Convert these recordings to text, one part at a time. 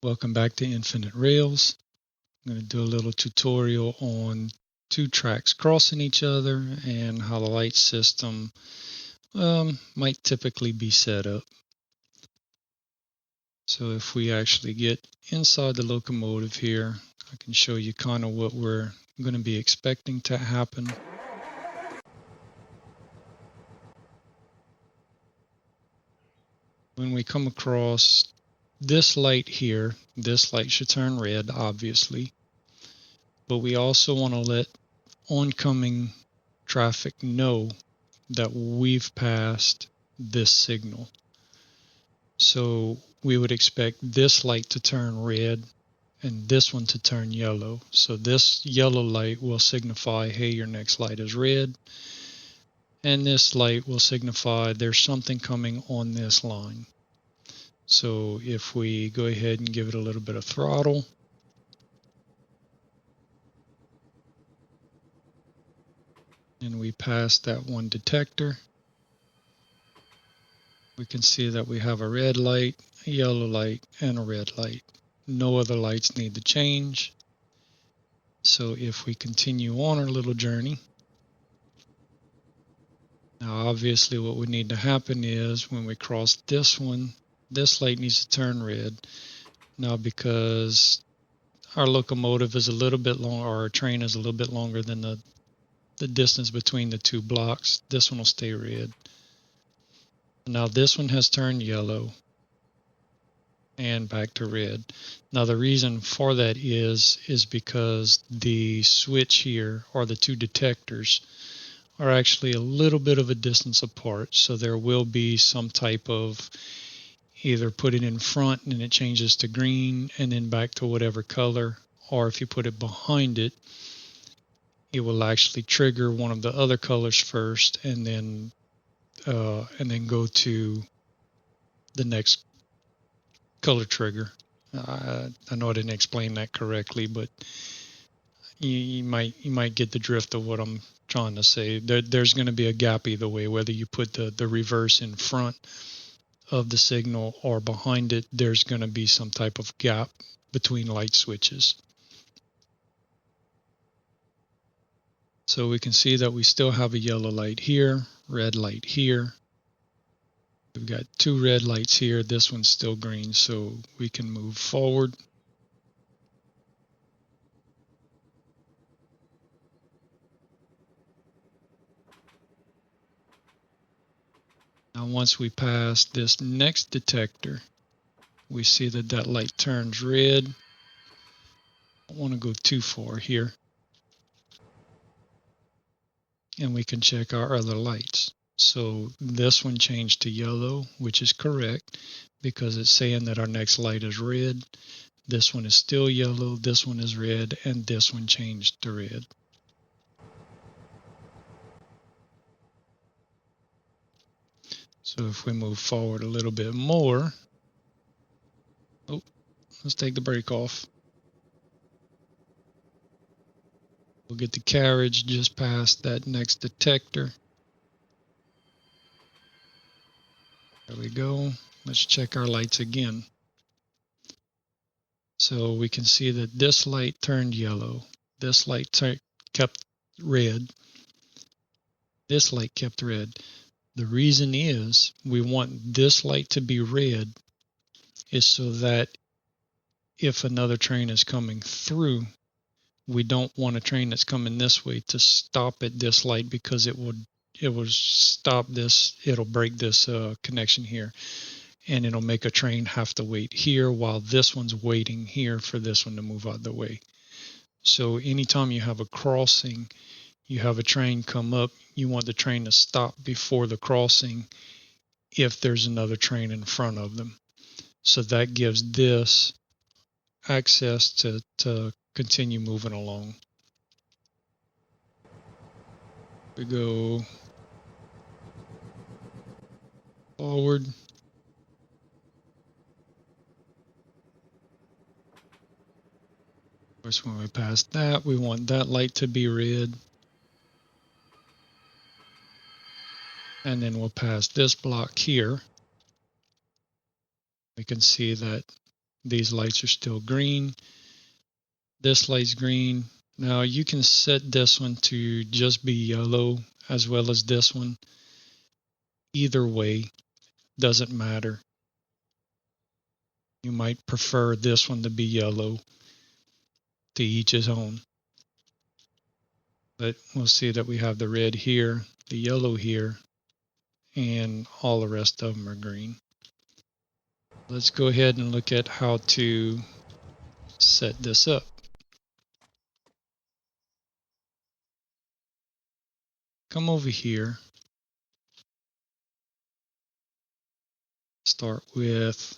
Welcome back to Infinite Rails. I'm going to do a little tutorial on two tracks crossing each other and how the light system might typically be set up. So if we actually get inside the locomotive here, I can show you kind of what we're going to be expecting to happen. When we come across this light here, this light should turn red, obviously, but we also want to let oncoming traffic know that we've passed this signal. So we would expect this light to turn red and this one to turn yellow. So this yellow light will signify, hey, your next light is red. And this light will signify there's something coming on this line. So if we go ahead and give it a little bit of throttle, and we pass that one detector, we can see that we have a red light, a yellow light, and a red light. No other lights need to change. So if we continue on our little journey, now obviously what would need to happen is when we cross this one, this light needs to turn red. Now because our locomotive is a little bit long, or our train is a little bit longer than the distance between the two blocks, this one will stay red. Now this one has turned yellow and back to red. Now the reason for that is because the switch here, or the two detectors, are actually a little bit of a distance apart. So there will be some type of either put it in front and it changes to green and then back to whatever color, or if you put it behind it, it will actually trigger one of the other colors first and then go to the next color trigger. I know I didn't explain that correctly, but you might get the drift of what I'm trying to say. There's going to be a gap either way, whether you put the reverse in front of the signal or behind it. There's going to be some type of gap between light switches. So we can see that we still have a yellow light here, red light here. We've got two red lights here. This one's still green, so we can move forward. Now once we pass this next detector, we see that that light turns red. I don't want to go too far here. And we can check our other lights. So this one changed to yellow, which is correct because it's saying that our next light is red. This one is still yellow, this one is red, and this one changed to red. So if we move forward a little bit more, let's take the brake off. We'll get the carriage just past that next detector. There we go. Let's check our lights again. So we can see that this light turned yellow. This light kept red. This light kept red. The reason is we want this light to be red is so that if another train is coming through, we don't want a train that's coming this way to stop at this light because it will stop this, it'll break this connection here, and it'll make a train have to wait here while this one's waiting here for this one to move out of the way. So anytime you have a crossing, you have a train come up, you want the train to stop before the crossing if there's another train in front of them. So that gives this access to continue moving along. We go forward. Of course, when we pass that, we want that light to be red. And then we'll pass this block here. We can see that These lights are still green. This light's green. Now you can set this one to just be yellow as well as this one. Either way, doesn't matter. You might prefer this one to be yellow. To each his own. But we'll see that we have the red here, the yellow here, and all the rest of them are green. Let's go ahead and look at how to set this up. Come over here. Start with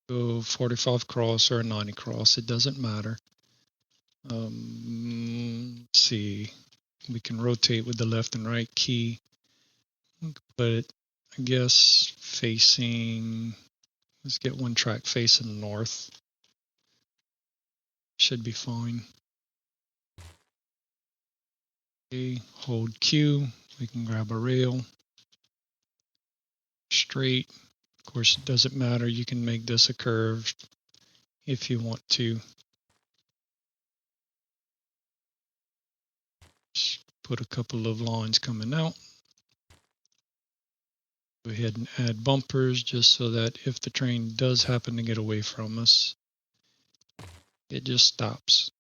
go 45 cross or a 90 cross. It doesn't matter. Let's see. We can rotate with the left and right key. Put it, I guess, facing. Let's get one track facing north. Should be fine. Okay, hold Q. We can grab a rail. Straight. Of course, it doesn't matter. You can make this a curve if you want to. Just put a couple of lines coming out. Go ahead and add bumpers just so that if the train does happen to get away from us, it just stops.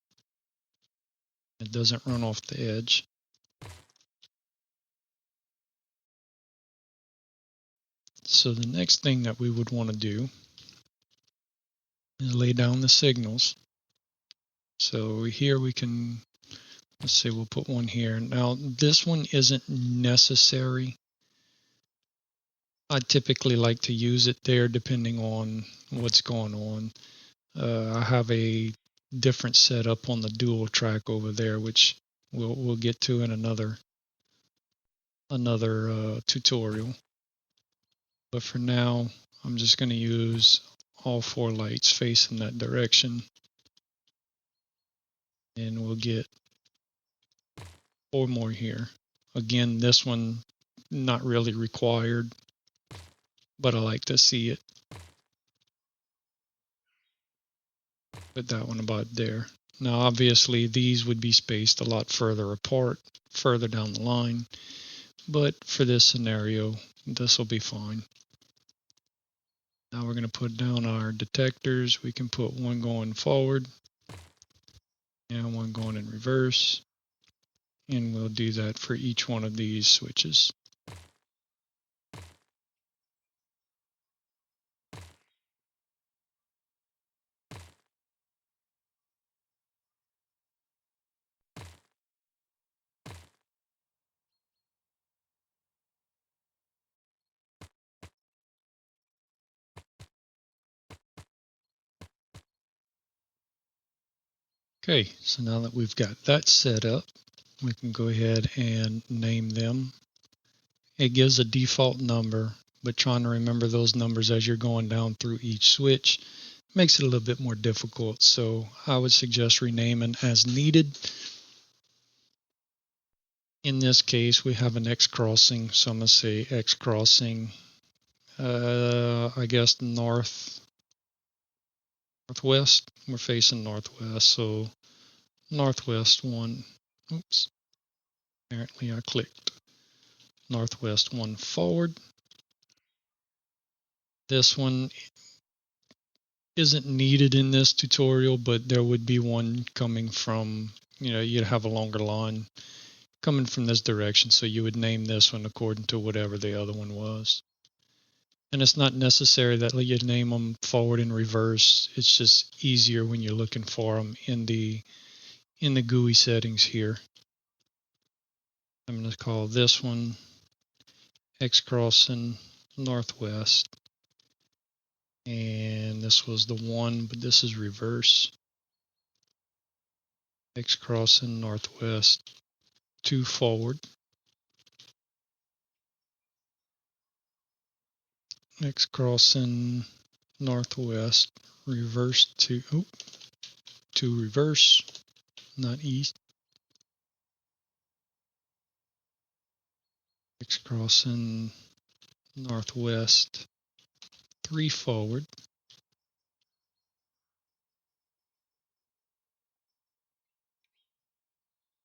It doesn't run off the edge. So the next thing that we would want to do is lay down the signals. So here we can, let's say we'll put one here. Now this one isn't necessary. I typically like to use it there depending on what's going on. I have a different setup on the dual track over there, which we'll get to in another tutorial. But for now, I'm just going to use all 4 lights facing that direction. And we'll get 4 more here. Again, this one not really required, but I like to see it. Put that one about there. Now obviously these would be spaced a lot further apart, further down the line, but for this scenario, this will be fine. Now we're going to put down our detectors. We can put one going forward and one going in reverse, and we'll do that for each one of these switches. Okay, so now that we've got that set up, we can go ahead and name them. It gives a default number, but trying to remember those numbers as you're going down through each switch makes it a little bit more difficult. So I would suggest renaming as needed. In this case, we have an X crossing, so I'm going to say X crossing, I guess northwest. We're facing northwest, so northwest 1. Oops. Apparently I clicked. Northwest 1 forward. This one isn't needed in this tutorial, but there would be one coming from, you'd have a longer line coming from this direction, so you would name this one according to whatever the other one was. And it's not necessary that you name them forward and reverse. It's just easier when you're looking for them in the GUI settings here. I'm going to call this one X crossing northwest. And this was the 1, but this is reverse. X crossing northwest 2 forward. X crossing northwest reverse to reverse, not east. X crossing northwest 3 forward.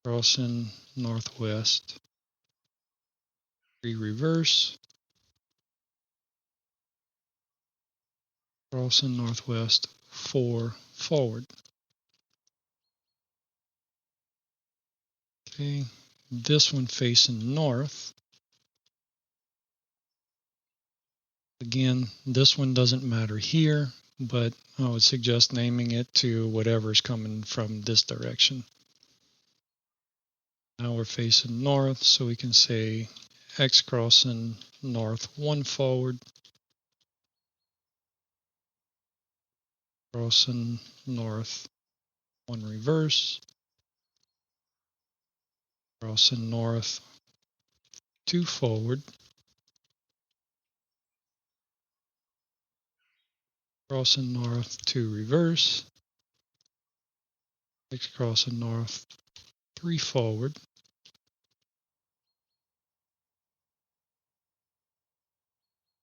crossing northwest, 3 reverse, crossing northwest, 4 forward. Okay, this one facing north. Again, this one doesn't matter here, but I would suggest naming it to whatever's coming from this direction. Now we're facing north, so we can say X crossing north 1 forward, crossing north 1 reverse, crossing north 2 forward, crossing north 2 reverse, X crossing north 3 forward,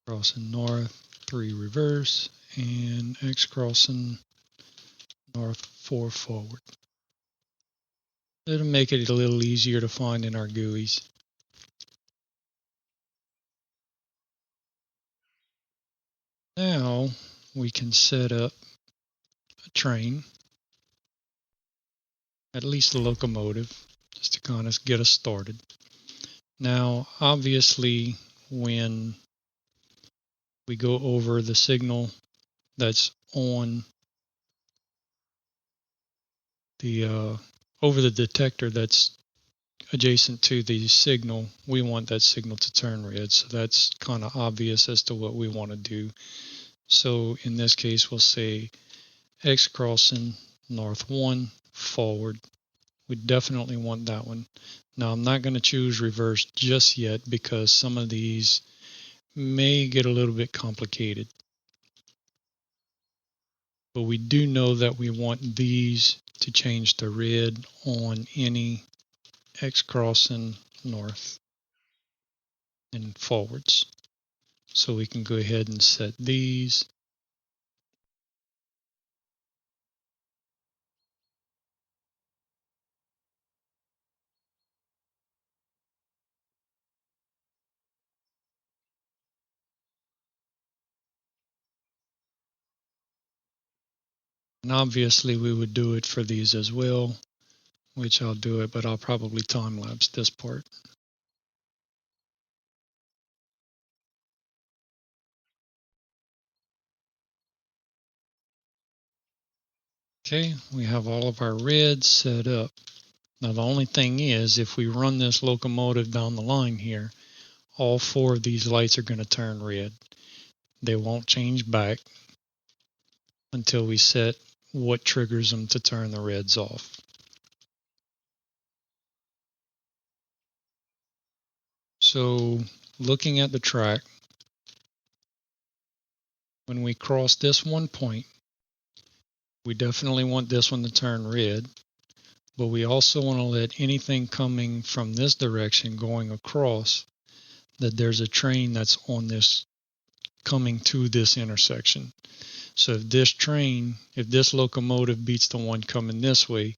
crossing north 3 reverse, and X crossing north 4 forward. It'll make it a little easier to find in our GUIs. Now we can set up a train, at least a locomotive, just to kind of get us started. Now, obviously, when we go over the signal that's on the over the detector that's adjacent to the signal, we want that signal to turn red. So that's kind of obvious as to what we want to do. So in this case, we'll say X crossing north 1 forward. We definitely want that one. Now I'm not going to choose reverse just yet because some of these may get a little bit complicated. But we do know that we want these to change to red on any X crossing north and forwards. So we can go ahead and set these. And obviously we would do it for these as well, which I'll do it, but I'll probably time lapse this part. Okay, we have all of our reds set up. Now the only thing is, if we run this locomotive down the line here, all 4 of these lights are going to turn red. They won't change back until we set what triggers them to turn the reds off. So looking at the track, when we cross this one point, we definitely want this one to turn red, but we also want to let anything coming from this direction going across that there's a train that's on this coming to this intersection. So if this locomotive beats the one coming this way,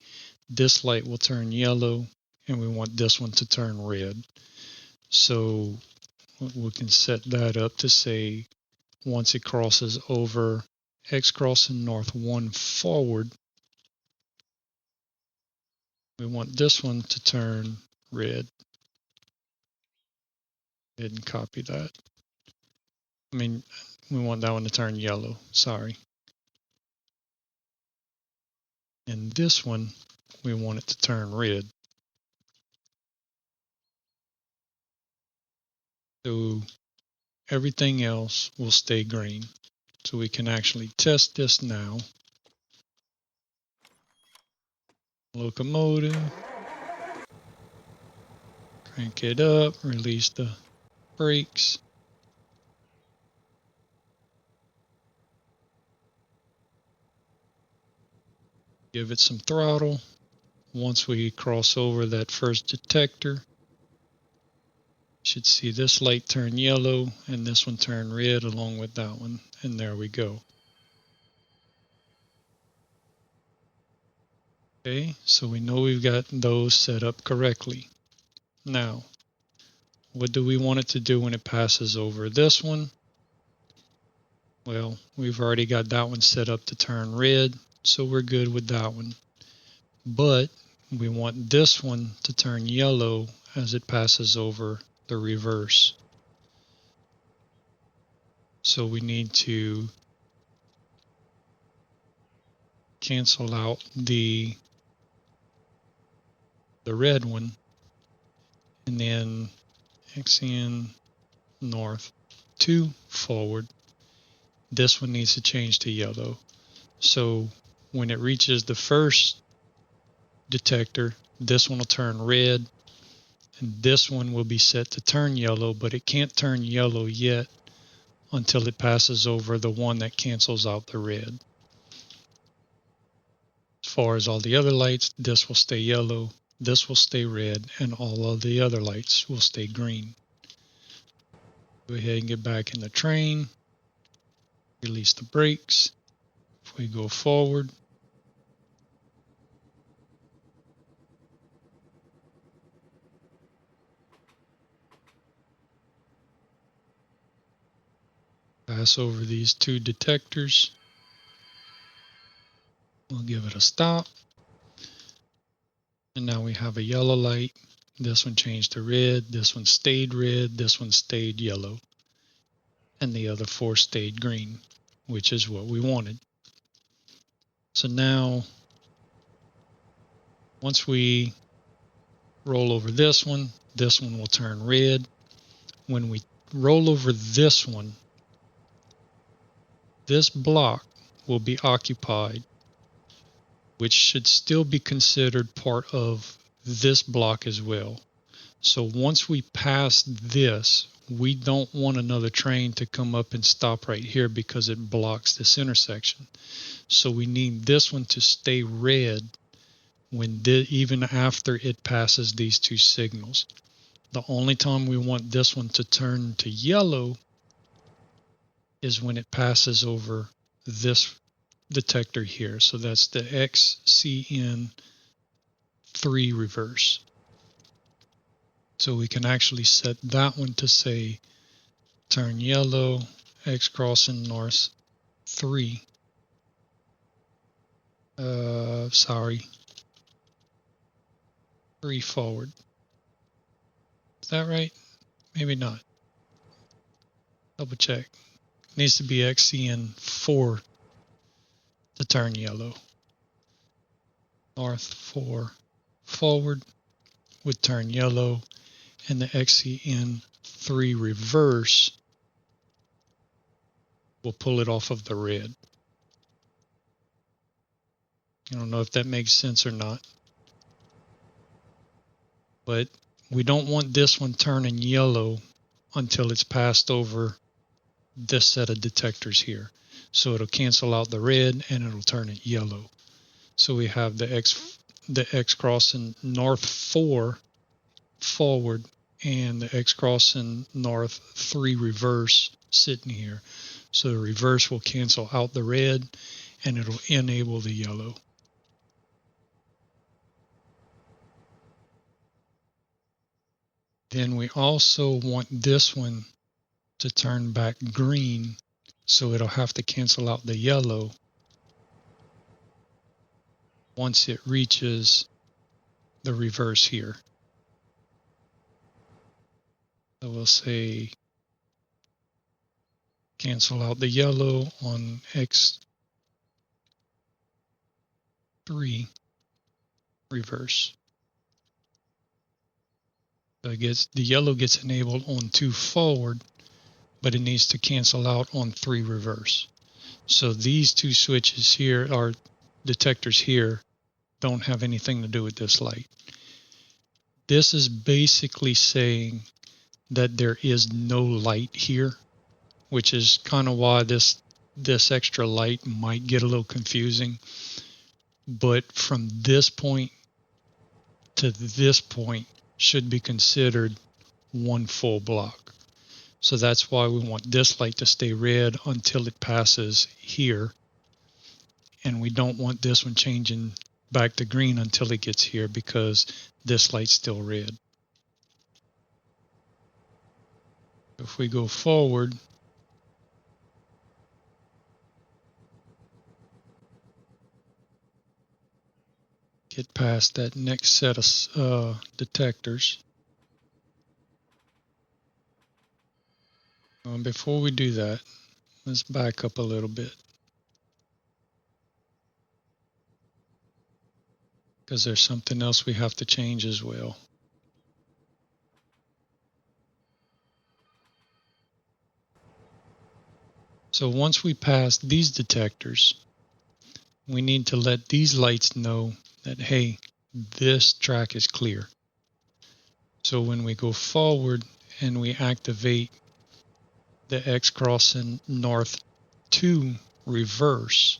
this light will turn yellow and we want this one to turn red. So we can set that up to say once it crosses over X crossing north 1 forward, we want this one to turn red. Go ahead and copy that. We want that one to turn yellow, sorry. And this one, we want it to turn red. So everything else will stay green. So we can actually test this now. Locomotive. Crank it up, release the brakes. Give it some throttle. Once we cross over that first detector, you should see this light turn yellow and this one turn red along with that one. And there we go. Okay, so we know we've got those set up correctly. Now, what do we want it to do when it passes over this one? Well, we've already got that one set up to turn red, so we're good with that one. But we want this one to turn yellow as it passes over the reverse. So we need to cancel out the red one, and then XN north 2 forward. This one needs to change to yellow. So when it reaches the first detector, this one will turn red, and this one will be set to turn yellow, but it can't turn yellow yet until it passes over the one that cancels out the red. As far as all the other lights, this will stay yellow, this will stay red, and all of the other lights will stay green. Go ahead and get back in the train, release the brakes. If we go forward, pass over these two detectors. We'll give it a stop. And now we have a yellow light. This one changed to red. This one stayed red. This one stayed yellow. And the other four stayed green, which is what we wanted. So now, once we roll over this one will turn red. When we roll over this one, this block will be occupied, which should still be considered part of this block as well. So once we pass this, we don't want another train to come up and stop right here because it blocks this intersection. So we need this one to stay red when even after it passes these two signals. The only time we want this one to turn to yellow is when it passes over this detector here. So that's the XCN3 reverse. So we can actually set that one to say turn yellow, X crossing north 3. 3 forward. Is that right? Maybe not. Double check. Needs to be XCN4 to turn yellow. North 4 forward would turn yellow, and the XCN3 reverse will pull it off of the red. I don't know if that makes sense or not. But we don't want this one turning yellow until it's passed over this set of detectors here. So it'll cancel out the red and it'll turn it yellow. So we have the X crossing north 4 forward and the X crossing north 3 reverse sitting here. So the reverse will cancel out the red and it'll enable the yellow. Then we also want this one to turn back green, so it'll have to cancel out the yellow once it reaches the reverse here. So we'll say cancel out the yellow on X3 reverse. So the yellow gets enabled on 2 forward, but it needs to cancel out on 3 reverse. So these two switches here, our detectors here, don't have anything to do with this light. This is basically saying that there is no light here, which is kind of why this extra light might get a little confusing. But from this point to this point should be considered one full block. So that's why we want this light to stay red until it passes here. And we don't want this one changing back to green until it gets here because this light's still red. If we go forward, get past that next set of detectors. Before we do that, let's back up a little bit, because there's something else we have to change as well. So once we pass these detectors, we need to let these lights know that, hey, this track is clear. So when we go forward and we activate the X crossing north 2 reverse,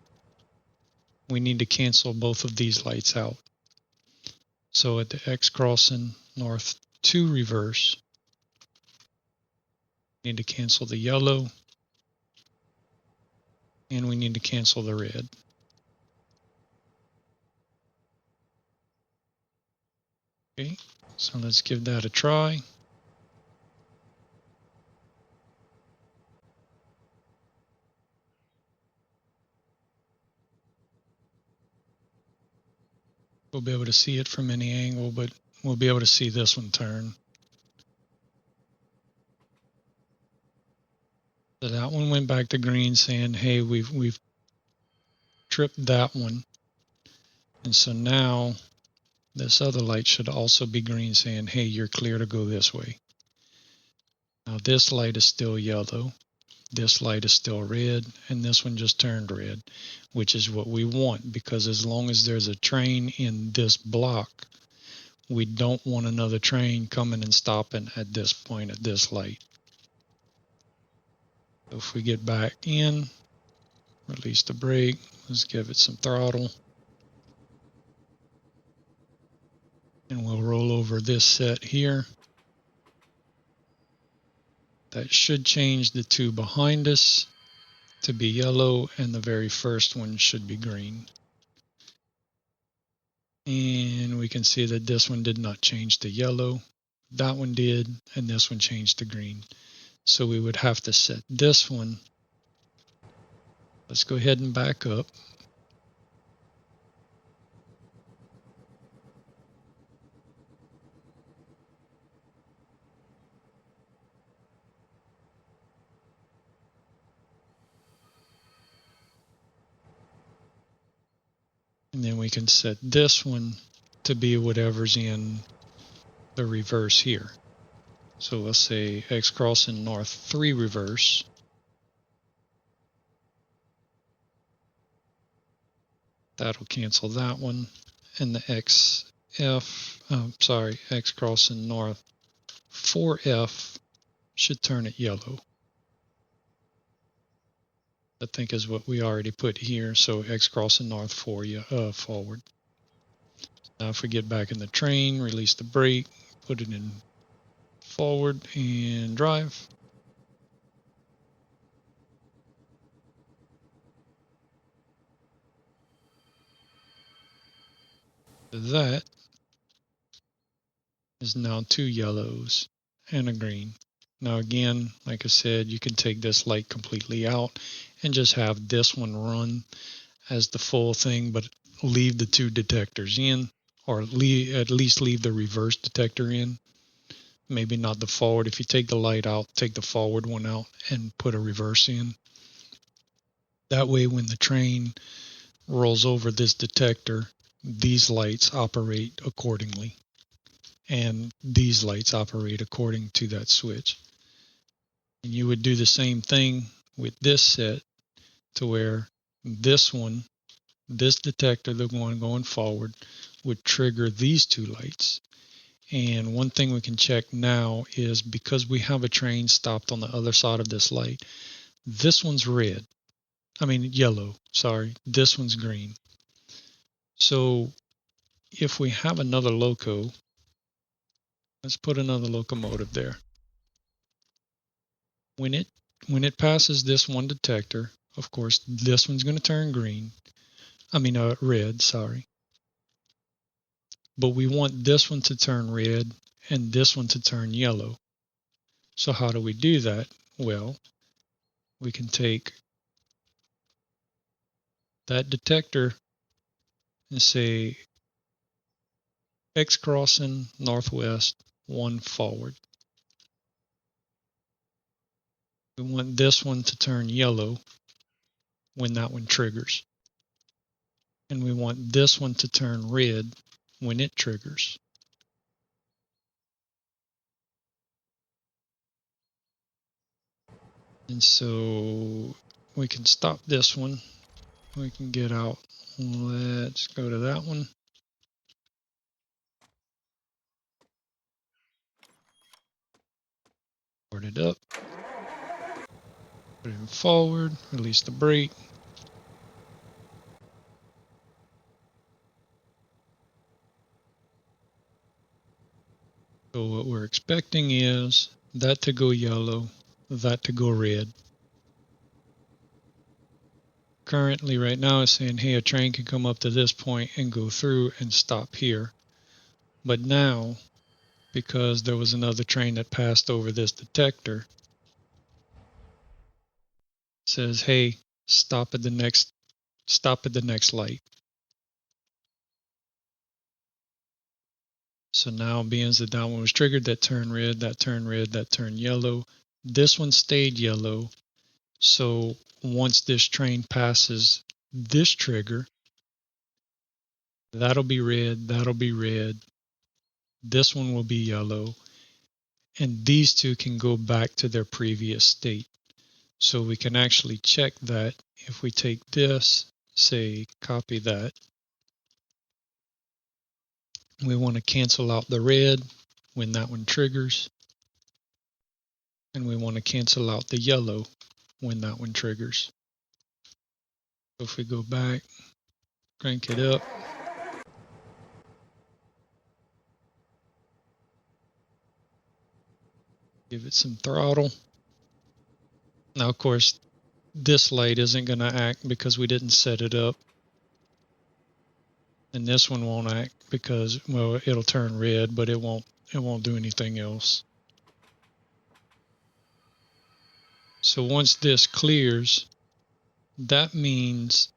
we need to cancel both of these lights out. So at the X crossing north 2 reverse, we need to cancel the yellow and we need to cancel the red. Okay, so let's give that a try. We'll be able to see it from any angle, but we'll be able to see this one turn. So that one went back to green saying, hey, we've tripped that one. And so now this other light should also be green saying, hey, you're clear to go this way. Now this light is still yellow. This light is still red, and this one just turned red, which is what we want, because as long as there's a train in this block, we don't want another train coming and stopping at this point, at this light. So if we get back in, release the brake, let's give it some throttle, and we'll roll over this set here. That should change the two behind us to be yellow, and the very first one should be green. And we can see that this one did not change to yellow. That one did, and this one changed to green. So we would have to set this one. Let's go ahead and back up. And then we can set this one to be whatever's in the reverse here. So let's say X crossing north 3 reverse. That'll cancel that one. And the X crossing north 4F should turn it yellow. I think is what we already put here. So X crossing north 4 forward. Now if we get back in the train, release the brake, put it in forward and drive. That is now 2 yellows and a green. Now again, like I said, you can take this light completely out and just have this one run as the full thing, but leave the 2 detectors in, or at least leave the reverse detector in. Maybe not the forward. If you take the light out, take the forward one out and put a reverse in. That way when the train rolls over this detector, these lights operate accordingly. And these lights operate according to that switch. And you would do the same thing with this set, to where this one, this detector, the one going forward, would trigger these 2 lights. And one thing we can check now is, because we have a train stopped on the other side of this light, this one's yellow, sorry, this one's green. So if we have another loco, let's put another locomotive there. When it passes this one detector, of course, this one's going to turn red, sorry. but we want this one to turn red and this one to turn yellow. So how do we do that? Well, we can take that detector and say X crossing northwest, 1 forward. We want this one to turn yellow when that one triggers. And we want this one to turn red when it triggers. And so we can stop this one. We can get out. Let's go to that one. Start it up. Put it in forward. Release the brake. So what we're expecting is that to go yellow, that to go red. Currently right now it's saying, hey, a train can come up to this point and go through and stop here. But now, because there was another train that passed over this detector, it says, hey, stop at the next light. So now being that that one was triggered, that turned red, that turned red, that turned yellow. This one stayed yellow. So once this train passes this trigger, that'll be red, that'll be red. This one will be yellow. And these two can go back to their previous state. So we can actually check that if we take this, say copy that. We want to cancel out the red when that one triggers. And we want to cancel out the yellow when that one triggers. So if we go back, crank it up. Give it some throttle. Now, of course, this light isn't going to act because we didn't set it up. And this one won't act because, well, it'll turn red, but it won't do anything else. So once this clears, that means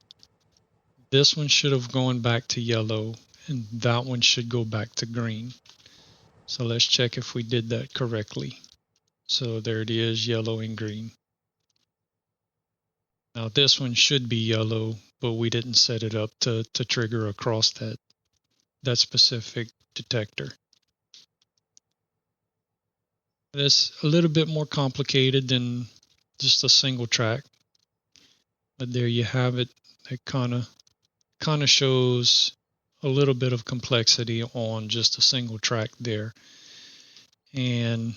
this one should have gone back to yellow and that one should go back to green. So let's check if we did that correctly. So there it is, yellow and green. Now this one should be yellow, but we didn't set it up to trigger across that specific detector. That's a little bit more complicated than just a single track, but there you have it. It kind of shows a little bit of complexity on just a single track there. And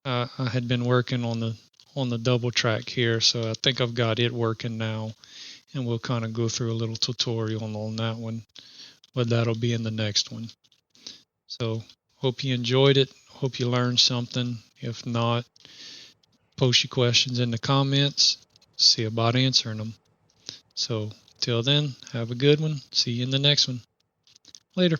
I had been working on the double track here, so I think I've got it working now, and we'll kind of go through a little tutorial on that one, but that'll be in the next one. So hope you enjoyed it. Hope you learned something. If not, post your questions in the comments. See about answering them. So till then, have a good one. See you in the next one. Later.